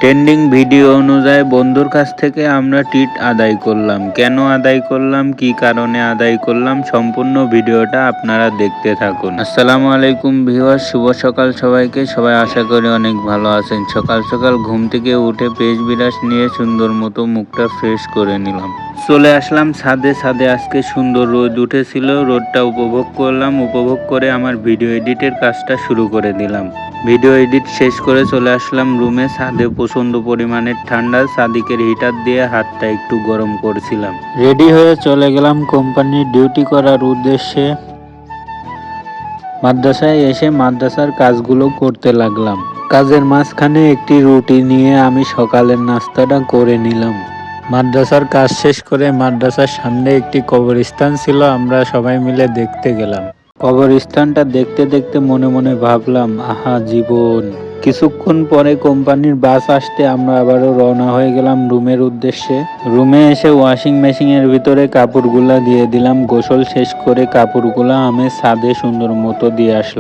Trending video অনুযায়ী বন্ধুর কাছ থেকে আমরা ট্রিট আদায় করলাম। কেন আদায় করলাম, কি কারণে আদায় করলাম, সম্পূর্ণ ভিডিওটা আপনারা দেখতে থাকুন। আসসালামু আলাইকুম ভিউয়ার, শুভ সকাল সবাইকে। সবাই আশা করি অনেক ভালো আছেন। সকাল সকাল ঘুম থেকে উঠে পেশ বিরাস নিয়ে সুন্দর মতো মুখটা ফ্রেশ করে নিলাম। চলে আসলাম ছাদে। ছাদে আজকে সুন্দর রোদ উঠেছিল, রোদটা উপভোগ করলাম। উপভোগ করে আমার ভিডিও এডিটের কাজটা শুরু করে দিলাম। ভিডিও এডিট শেষ করে চলে আসলাম রুমে। ছাদে প্রচন্ড পরিমাণের ঠান্ডা, সাদিকের হিটার দিয়ে হাতটা একটু গরম করছিলাম। রেডি হয়ে চলে গেলাম কোম্পানির ডিউটি করার উদ্দেশ্যে। মাদ্রাসায় এসে মাদ্রাসার কাজগুলো করতে লাগলাম। কাজের মাঝখানে একটি রুটি নিয়ে আমি সকালের নাস্তাটা করে নিলাম। মাদ্রাসার কাজ শেষ করে মাদ্রাসার সামনে একটি কবরস্থান ছিল, আমরা সবাই মিলে দেখতে গেলাম। কবরস্থানটা দেখতে দেখতে মনে মনে ভাবলাম, আহা জীবন। কিছুক্ষণ পরে কোম্পানির বাস আসতে আমরা আবারও রওনা হয়ে গেলাম রুমের উদ্দেশ্যে। রুমে এসে ওয়াশিং মেশিনের ভিতরে কাপড়গুলা দিয়ে দিলাম। গোসল শেষ করে কাপড়গুলা আমি ছাদে সুন্দর মতো দিয়ে আসলাম।